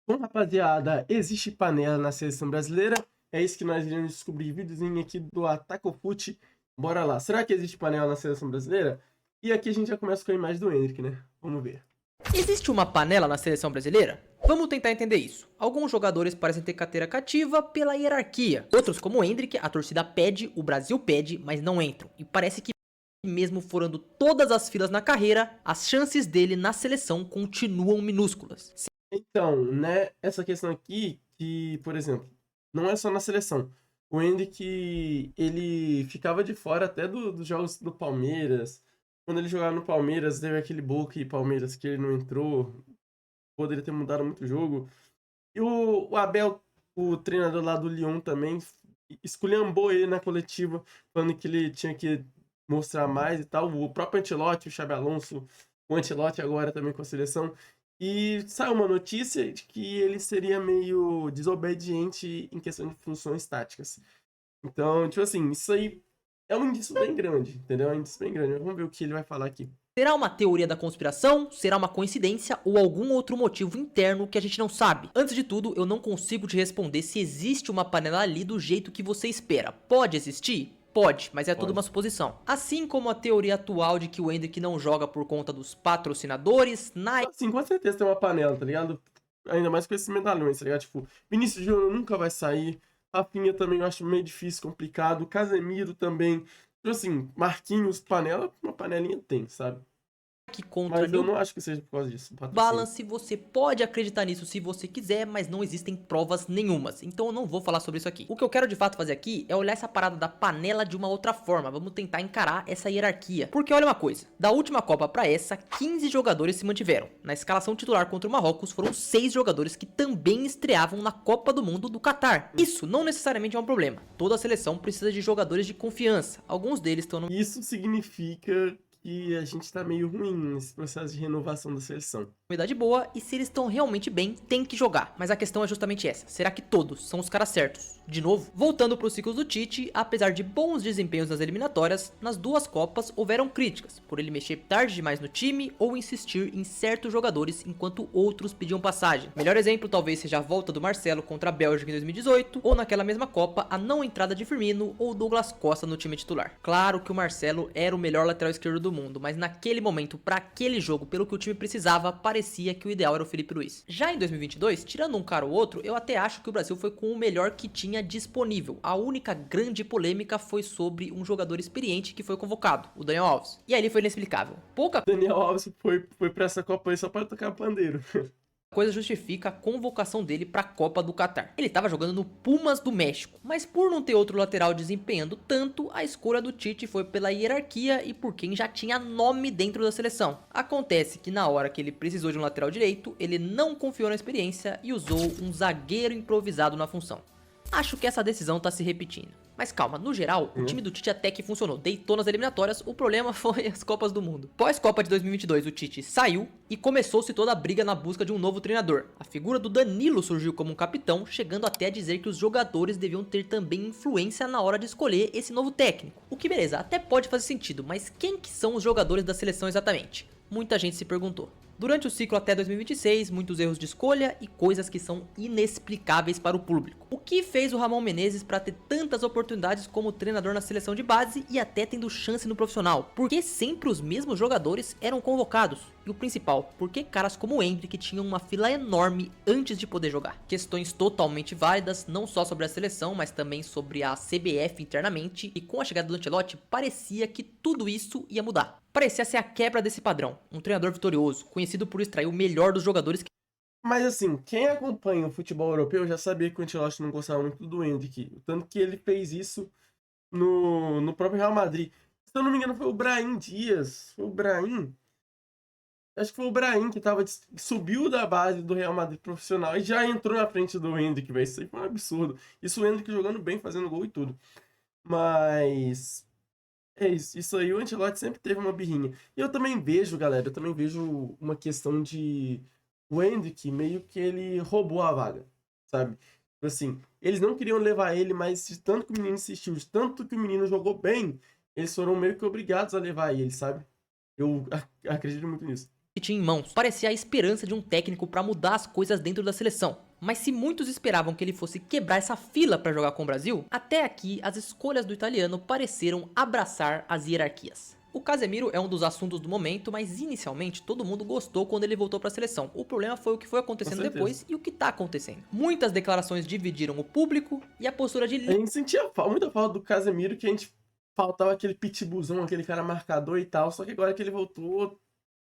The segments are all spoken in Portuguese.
Bom, rapaziada, existe panela na seleção brasileira? É isso que nós iremos descobrir. Videozinho aqui do Atacofute. Bora lá. Será que existe panela na seleção brasileira? E aqui a gente já começa com a imagem do Endrick, né? Vamos ver. Existe uma panela na seleção brasileira? Vamos tentar entender isso. Alguns jogadores parecem ter carteira cativa pela hierarquia. Outros, como o Endrick, a torcida pede, o Brasil pede, mas não entram. E parece que mesmo furando todas as filas na carreira, as chances dele na seleção continuam minúsculas. Então, né, essa questão aqui, que, por exemplo, não é só na seleção. O Endrick, ele ficava de fora até dos jogos do Palmeiras. Quando ele jogava no Palmeiras, teve aquele Boca e Palmeiras que ele não entrou. Poderia ter mudado muito o jogo. E o Abel, o treinador lá do Lyon também, esculhambou ele na coletiva, falando que ele tinha que mostrar mais e tal. O próprio Ancelotti, o Xabi Alonso, o Ancelotti agora também com a seleção. E saiu uma notícia de que ele seria meio desobediente em questão de funções táticas. Então, tipo assim, isso aí é um indício bem grande, entendeu? É um indício bem grande. Mas vamos ver o que ele vai falar aqui. Será uma teoria da conspiração? Será uma coincidência? Ou algum outro motivo interno que a gente não sabe? Antes de tudo, eu não consigo te responder se existe uma panela ali do jeito que você espera. Pode existir? Pode, mas é tudo uma suposição. Assim como a teoria atual de que o Endrick não joga por conta dos patrocinadores, Nike... Sim, com certeza tem uma panela, tá ligado? Ainda mais com esses medalhões, tá ligado? Tipo, Vinícius Júnior nunca vai sair. Rafinha também eu acho meio difícil, complicado. Casemiro também. Tipo assim, Marquinhos, panela, uma panelinha tem, sabe? contra Mas eu não acho que seja por causa disso. Patrocínio. Balance, você pode acreditar nisso se você quiser, mas não existem provas nenhumas, então eu não vou falar sobre isso aqui. O que eu quero de fato fazer aqui é olhar essa parada da panela de uma outra forma, vamos tentar encarar essa hierarquia. Porque olha uma coisa, da última Copa pra essa, 15 jogadores se mantiveram. Na escalação titular contra o Marrocos foram 6 jogadores que também estreavam na Copa do Mundo do Catar. Isso não necessariamente é um problema, toda a seleção precisa de jogadores de confiança, alguns deles estão no... Isso significa que a gente tá meio ruim nesse processo de renovação da seleção. Idade boa, e se eles estão realmente bem, tem que jogar. Mas a questão é justamente essa, será que todos são os caras certos? De novo, voltando para os ciclos do Tite, apesar de bons desempenhos nas eliminatórias, nas duas Copas houveram críticas, por ele mexer tarde demais no time ou insistir em certos jogadores enquanto outros pediam passagem. Melhor exemplo talvez seja a volta do Marcelo contra a Bélgica em 2018, ou naquela mesma Copa a não entrada de Firmino ou Douglas Costa no time titular. Claro que o Marcelo era o melhor lateral esquerdo do mundo, mas naquele momento, para aquele jogo, pelo que o time precisava, parecia que o ideal era o Felipe Luiz. Já em 2022, tirando um cara ou outro, eu até acho que o Brasil foi com o melhor que tinha disponível. A única grande polêmica foi sobre um jogador experiente que foi convocado, o Daniel Alves. E aí ele foi inexplicável. Pouca Daniel Alves foi pra essa Copa aí só pra tocar pandeiro. coisa justifica a convocação dele para a Copa do Catar. Ele estava jogando no Pumas do México, mas por não ter outro lateral desempenhando tanto, a escolha do Tite foi pela hierarquia e por quem já tinha nome dentro da seleção. Acontece que na hora que ele precisou de um lateral direito, ele não confiou na experiência e usou um zagueiro improvisado na função. Acho que essa decisão tá se repetindo. Mas calma, no geral, o time do Tite até que funcionou, deitou nas eliminatórias, o problema foi as Copas do Mundo. Pós-Copa de 2022, o Tite saiu e começou-se toda a briga na busca de um novo treinador. A figura do Danilo surgiu como um capitão, chegando até a dizer que os jogadores deviam ter também influência na hora de escolher esse novo técnico. O que beleza, até pode fazer sentido, mas quem que são os jogadores da seleção exatamente? Muita gente se perguntou. Durante o ciclo até 2026, muitos erros de escolha e coisas que são inexplicáveis para o público. O que fez o Ramon Menezes para ter tantas oportunidades como treinador na seleção de base e até tendo chance no profissional? Por que sempre os mesmos jogadores eram convocados? E o principal, por que caras como o Endrick tinham uma fila enorme antes de poder jogar? Questões totalmente válidas, não só sobre a seleção, mas também sobre a CBF internamente, e com a chegada do Ancelotti, parecia que tudo isso ia mudar. Parecia ser a quebra desse padrão, um treinador vitorioso, conhecido por extrair o melhor dos jogadores. Mas assim, quem acompanha o futebol europeu já sabia que o Ancelotti não gostava muito do Endrick. Tanto que ele fez isso no próprio Real Madrid. Se eu não me engano, foi o Brahim Dias. Foi o Brahim? Acho que foi o Brahim que subiu da base do Real Madrid profissional e já entrou na frente do Endrick, velho. Isso aí foi um absurdo. Isso o Endrick jogando bem, fazendo gol e tudo. Mas é isso. Isso aí o Ancelotti sempre teve uma birrinha. E eu também vejo, galera, eu também vejo uma questão de o Endrick meio que ele roubou a vaga, sabe? Tipo assim, eles não queriam levar ele, mas de tanto que o menino insistiu, de tanto que o menino jogou bem, eles foram meio que obrigados a levar ele, sabe? Eu acredito muito nisso. que tinha em mãos. Parecia a esperança de um técnico para mudar as coisas dentro da seleção. Mas se muitos esperavam que ele fosse quebrar essa fila para jogar com o Brasil, até aqui as escolhas do italiano pareceram abraçar as hierarquias. O Casemiro é um dos assuntos do momento, mas inicialmente todo mundo gostou quando ele voltou para a seleção. O problema foi o que foi acontecendo depois e o que tá acontecendo. Muitas declarações dividiram o público e a postura de A gente sentia muita falta do Casemiro, que a gente faltava aquele pitbullzão, aquele cara marcador e tal, só que agora que ele voltou,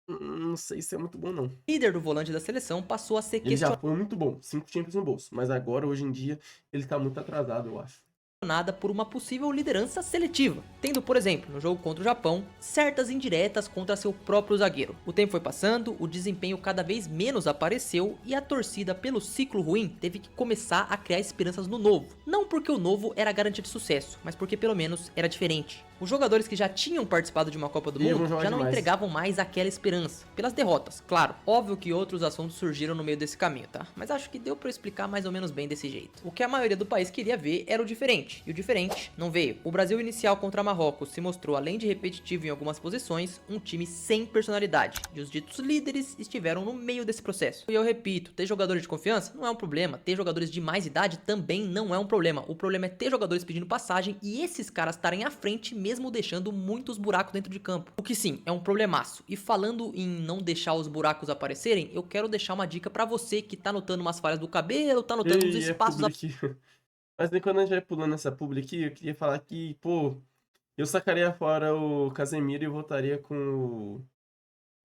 não sei se é muito bom não. líder do volante da seleção passou a ser Ele já foi muito bom, 5 Champions no bolso, mas agora, hoje em dia, ele tá muito atrasado, eu acho. questionada por uma possível liderança seletiva, tendo, por exemplo, no jogo contra o Japão, certas indiretas contra seu próprio zagueiro. O tempo foi passando, o desempenho cada vez menos apareceu e a torcida, pelo ciclo ruim, teve que começar a criar esperanças no novo. Não porque o novo era garantia de sucesso, mas porque pelo menos era diferente. Os jogadores que já tinham participado de uma Copa do Mundo já não entregavam mais aquela esperança, pelas derrotas, claro. Óbvio que outros assuntos surgiram no meio desse caminho, tá? Mas acho que deu pra eu explicar mais ou menos bem desse jeito. O que a maioria do país queria ver era o diferente, e o diferente não veio. O Brasil inicial contra Marrocos se mostrou, além de repetitivo em algumas posições, um time sem personalidade, e os ditos líderes estiveram no meio desse processo. E eu repito, ter jogadores de confiança não é um problema, ter jogadores de mais idade também não é um problema. O problema é ter jogadores pedindo passagem e esses caras estarem à frente mesmo deixando muitos buracos dentro de campo. O que sim, é um problemaço. E falando em não deixar os buracos aparecerem, eu quero deixar uma dica pra você que tá notando umas falhas do cabelo, tá notando uns espaços... Mas nem quando a gente vai pulando essa publi aqui, eu queria falar que, pô, eu sacaria fora o Casemiro e voltaria com o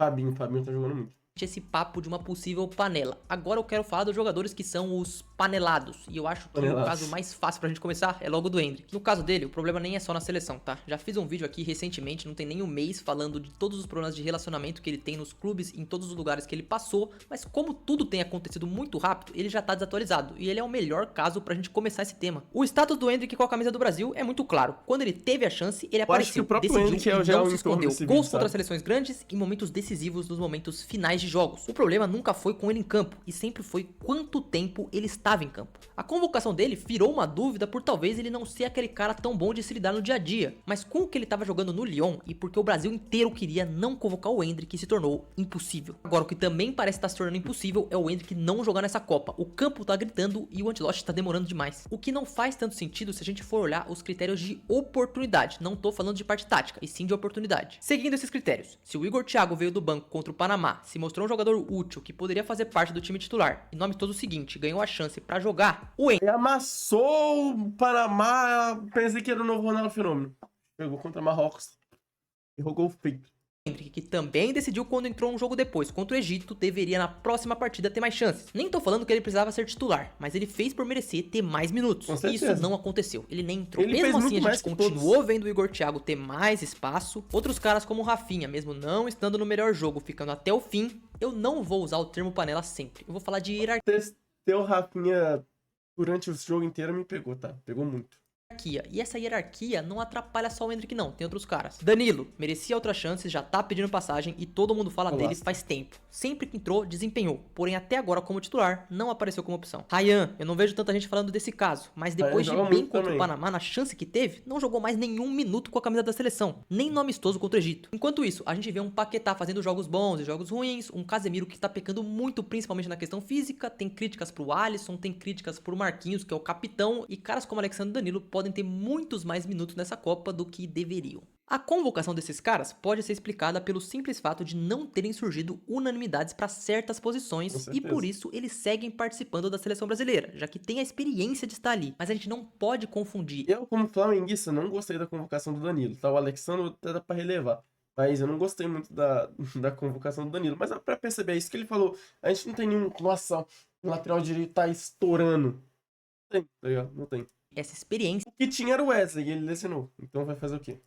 Fabinho. O Fabinho tá jogando muito. esse papo de uma possível panela. Agora eu quero falar dos jogadores que são os panelados. E eu acho que o caso mais fácil pra gente começar é logo do Endrick. No caso dele, o problema nem é só na seleção, tá? Já fiz um vídeo aqui recentemente, não tem nem um mês, falando de todos os problemas de relacionamento que ele tem nos clubes, em todos os lugares que ele passou. Mas como tudo tem acontecido muito rápido, ele já tá desatualizado. E ele é o melhor caso pra gente começar esse tema. O status do Endrick com a camisa do Brasil é muito claro. Quando ele teve a chance, ele apareceu, decidiu e não se escondeu. Gols contra seleções grandes e momentos decisivos nos momentos finais de jogos. O problema nunca foi com ele em campo, e sempre foi quanto tempo ele estava em campo. A convocação dele virou uma dúvida por talvez ele não ser aquele cara tão bom de se lidar no dia a dia, mas com o que ele estava jogando no Lyon e porque o Brasil inteiro queria não convocar o Endrick, se tornou impossível. Agora, o que também parece estar se tornando impossível é o Endrick não jogar nessa Copa. O campo tá gritando e o Ancelotti tá demorando demais. O que não faz tanto sentido se a gente for olhar os critérios de oportunidade. Não tô falando de parte tática, e sim de oportunidade. Seguindo esses critérios, se o Igor Thiago veio do banco contra o Panamá, se mostrou um jogador útil que poderia fazer parte do time titular, e nome todo o seguinte, ganhou a chance pra jogar, o Endrick amassou o Panamá, pensei que era o novo Ronaldo Fenômeno. Jogou contra Marrocos, errou gol feito. que também decidiu quando entrou um jogo depois contra o Egito, deveria na próxima partida ter mais chances. Nem tô falando que ele precisava ser titular, mas ele fez por merecer ter mais minutos. E isso não aconteceu, ele nem entrou. Mesmo assim, a gente continuou vendo o Igor Thiago ter mais espaço. Outros caras como o Rafinha, mesmo não estando no melhor jogo, ficando até o fim. Eu não vou usar o termo panela sempre, eu vou falar de hierarquia. Testei o Rafinha durante o jogo inteiro, me pegou, tá? Pegou muito. E essa hierarquia não atrapalha só o Endrick não, tem outros caras. Danilo, merecia outras chances, já tá pedindo passagem e todo mundo fala dele faz tempo. Sempre que entrou, desempenhou, porém até agora como titular, não apareceu como opção. Ryan, eu não vejo tanta gente falando desse caso, mas depois de bem contra o Panamá, na chance que teve, não jogou mais nenhum minuto com a camisa da seleção, nem no amistoso contra o Egito. Enquanto isso, a gente vê um Paquetá fazendo jogos bons e jogos ruins, um Casemiro que tá pecando muito, principalmente na questão física, tem críticas pro Alisson, tem críticas pro Marquinhos, que é o capitão, e caras como Alexandre Danilo podem ter muitos mais minutos nessa Copa do que deveriam. A convocação desses caras pode ser explicada pelo simples fato de não terem surgido unanimidades para certas posições e por isso eles seguem participando da seleção brasileira, já que tem a experiência de estar ali, mas a gente não pode confundir. Eu, como flamenguista, não gostei da convocação do Danilo, tá? O Alexandre até dá pra relevar, mas eu não gostei muito da convocação do Danilo. Mas pra perceber isso que ele falou, a gente não tem nenhum, nossa, o lateral direito tá estourando. Não tem, tá ligado? Não tem. Essa experiência... O que tinha era o Wesley, e ele lesionou. Então vai fazer o quê?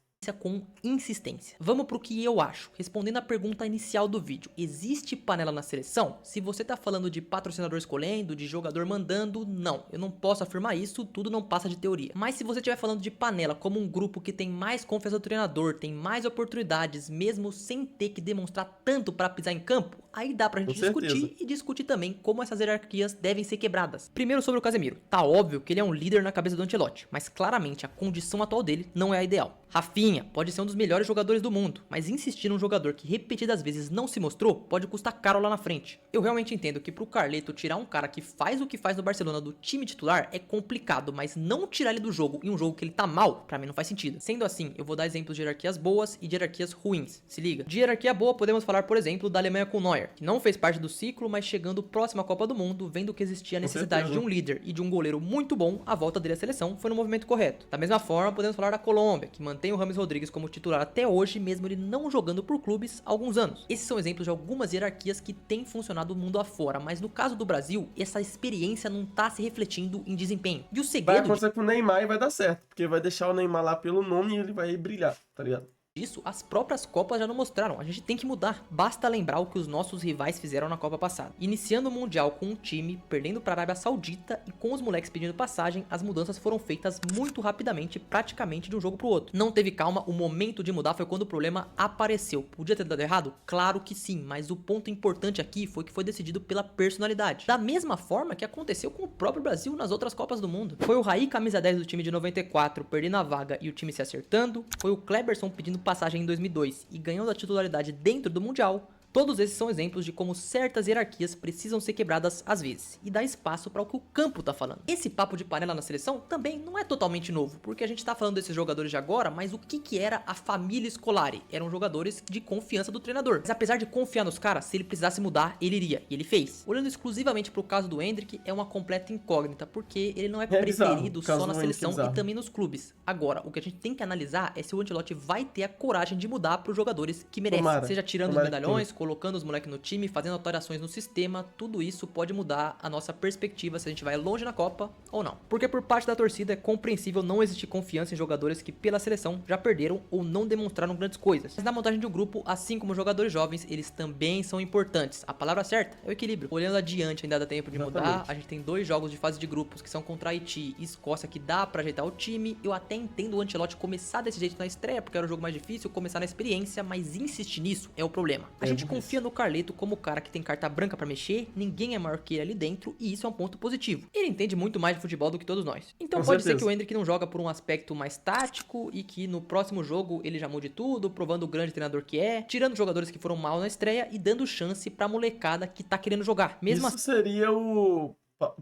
Com insistência. Vamos pro que eu acho. Respondendo a pergunta inicial do vídeo, existe panela na seleção? Se você tá falando de patrocinador escolhendo, de jogador mandando, não. Eu não posso afirmar isso, tudo não passa de teoria. Mas se você estiver falando de panela como um grupo que tem mais confiança do treinador, tem mais oportunidades, mesmo sem ter que demonstrar tanto para pisar em campo, Aí dá pra gente Com certeza. discutir e discutir também como essas hierarquias devem ser quebradas. Primeiro sobre o Casemiro. Tá óbvio que ele é um líder na cabeça do Ancelotti, mas claramente a condição atual dele não é a ideal. Rafinha pode ser um dos melhores jogadores do mundo, mas insistir num jogador que repetidas vezes não se mostrou pode custar caro lá na frente. Eu realmente entendo que pro Carleto tirar um cara que faz o que faz no Barcelona do time titular é complicado, mas não tirar ele do jogo em um jogo que ele tá mal, pra mim não faz sentido. Sendo assim, eu vou dar exemplos de hierarquias boas e de hierarquias ruins. Se liga. De hierarquia boa, podemos falar, por exemplo, da Alemanha com Neuer, que não fez parte do ciclo, mas chegando próximo à Copa do Mundo, vendo que existia a necessidade de um líder e de um goleiro muito bom, a volta dele à seleção foi no movimento correto. Da mesma forma, podemos falar da Colômbia, que mantém o Rames Rodrigues como titular até hoje, mesmo ele não jogando por clubes há alguns anos. Esses são exemplos de algumas hierarquias que têm funcionado mundo afora, mas no caso do Brasil, essa experiência não tá se refletindo em desempenho. E o Vai segredo acontecer com o Neymar e vai dar certo, porque vai deixar o Neymar lá pelo nome e ele vai brilhar, tá ligado? disso, as próprias Copas já não mostraram. A gente tem que mudar. Basta lembrar o que os nossos rivais fizeram na Copa passada. Iniciando o Mundial com um time, perdendo para a Arábia Saudita e com os moleques pedindo passagem, as mudanças foram feitas muito rapidamente, praticamente de um jogo pro outro. Não teve calma, o momento de mudar foi quando o problema apareceu. Podia ter dado errado? Claro que sim, mas o ponto importante aqui foi que foi decidido pela personalidade. Da mesma forma que aconteceu com o próprio Brasil nas outras Copas do Mundo. Foi o Raí, camisa 10 do time de 94, perdendo a vaga e o time se acertando. Foi o Kleberson pedindo passagem em 2002 e ganhando a titularidade dentro do Mundial. Todos esses são exemplos de como certas hierarquias precisam ser quebradas às vezes, e dar espaço para o que o campo tá falando. Esse papo de panela na seleção também não é totalmente novo, porque a gente tá falando desses jogadores de agora, mas o que era a família Scolari? Eram jogadores de confiança do treinador. Mas apesar de confiar nos caras, se ele precisasse mudar, ele iria, e ele fez. Olhando exclusivamente pro caso do Endrick, é uma completa incógnita, porque ele não é preferido só na seleção e também nos clubes. Agora, o que a gente tem que analisar é se o Ancelotti vai ter a coragem de mudar pros jogadores que merecem, seja tirando os medalhões, colocando os moleques no time, fazendo alterações no sistema, tudo isso pode mudar a nossa perspectiva se a gente vai longe na Copa ou não. Porque por parte da torcida é compreensível não existir confiança em jogadores que pela seleção já perderam ou não demonstraram grandes coisas. Mas na montagem de um grupo, assim como jogadores jovens, eles também são importantes. A palavra certa é o equilíbrio. Olhando adiante, ainda dá tempo de mudar. A gente tem 2 jogos de fase de grupos que são contra Haiti e Escócia, que dá pra ajeitar o time. Eu até entendo o Ancelotti começar desse jeito na estreia, porque era o jogo mais difícil, começar na experiência, mas insistir nisso é o problema. A gente confia no Carleto como o cara que tem carta branca pra mexer, ninguém é maior que ele ali dentro e isso é um ponto positivo. Ele entende muito mais de futebol do que todos nós. Então pode ser que o Endrick não joga por um aspecto mais tático e que no próximo jogo ele já mude tudo, provando o grande treinador que é, tirando jogadores que foram mal na estreia e dando chance pra molecada que tá querendo jogar. Mesmo isso seria o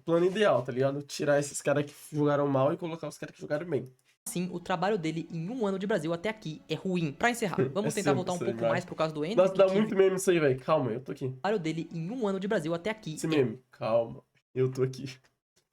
plano ideal, tá ligado? Tirar esses caras que jogaram mal e colocar os caras que jogaram bem. Assim, o trabalho dele em 1 ano de Brasil até aqui é ruim. Pra encerrar, vamos tentar voltar um pouco mais pro caso do Endrick. Nossa, dá muito meme isso aí, velho. Calma, eu tô aqui. O trabalho dele em 1 ano de Brasil até aqui esse meme, calma, eu tô aqui.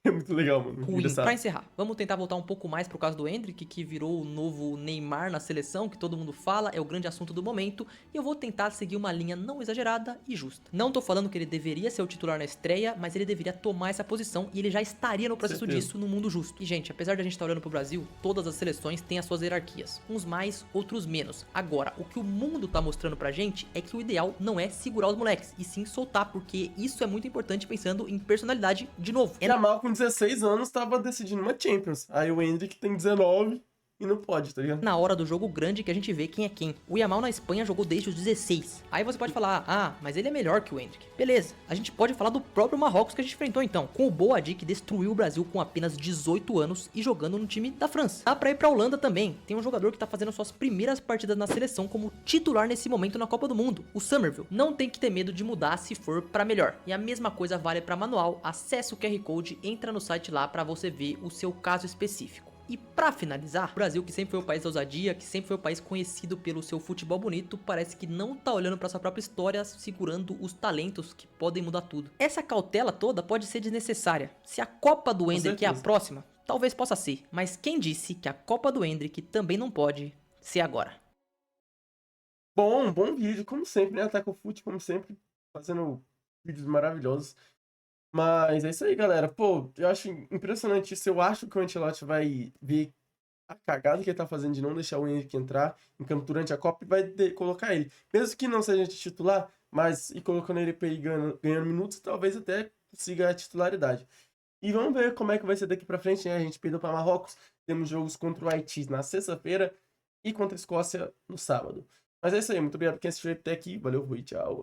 É muito legal, mano. ruim. Pra encerrar, vamos tentar voltar um pouco mais pro caso do Endrick, que virou o novo Neymar na seleção, que todo mundo fala, é o grande assunto do momento, e eu vou tentar seguir uma linha não exagerada e justa. Não tô falando que ele deveria ser o titular na estreia, mas ele deveria tomar essa posição e ele já estaria no processo disso no mundo justo. E gente, apesar de a gente estar olhando pro Brasil, todas as seleções têm as suas hierarquias, uns mais, outros menos. Agora, o que o mundo tá mostrando pra gente é que o ideal não é segurar os moleques, e sim soltar, porque isso é muito importante pensando em personalidade de novo. Yamal com 16 anos tava decidindo uma Champions. Aí o Endrick tem 19 e não pode, tá ligado? Na hora do jogo grande que a gente vê quem é quem. O Yamal na Espanha jogou desde os 16. Aí você pode falar, ah, mas ele é melhor que o Endrick. Beleza, a gente pode falar do próprio Marrocos que a gente enfrentou então, com o Boadi que destruiu o Brasil com apenas 18 anos e jogando no time da França. Dá pra ir pra Holanda também, tem um jogador que tá fazendo suas primeiras partidas na seleção como titular nesse momento na Copa do Mundo, o Somerville. Não tem que ter medo de mudar se for pra melhor. E a mesma coisa vale pra manual, acesse o QR Code, entra no site lá pra você ver o seu caso específico. E pra finalizar, o Brasil, que sempre foi o país da ousadia, que sempre foi o país conhecido pelo seu futebol bonito, parece que não tá olhando pra sua própria história, segurando os talentos que podem mudar tudo. Essa cautela toda pode ser desnecessária. Se a Copa do Endrick é a próxima, talvez possa ser. Mas quem disse que a Copa do Endrick também não pode ser agora? Bom vídeo, como sempre, né? Ataca o Fute, como sempre, fazendo vídeos maravilhosos. Mas é isso aí, galera. Pô, eu acho impressionante isso. Eu acho que o Ancelotti vai ver a cagada que ele tá fazendo de não deixar o Endrick entrar em campo durante a Copa e vai colocar ele. Mesmo que não seja titular, mas ir colocando ele pra ir ganhando minutos, talvez até consiga a titularidade. E vamos ver como é que vai ser daqui pra frente, né? A gente perdeu pra Marrocos, temos jogos contra o Haiti na sexta-feira e contra a Escócia no sábado. Mas é isso aí, muito obrigado por quem assistiu até aqui. Valeu, fui, tchau.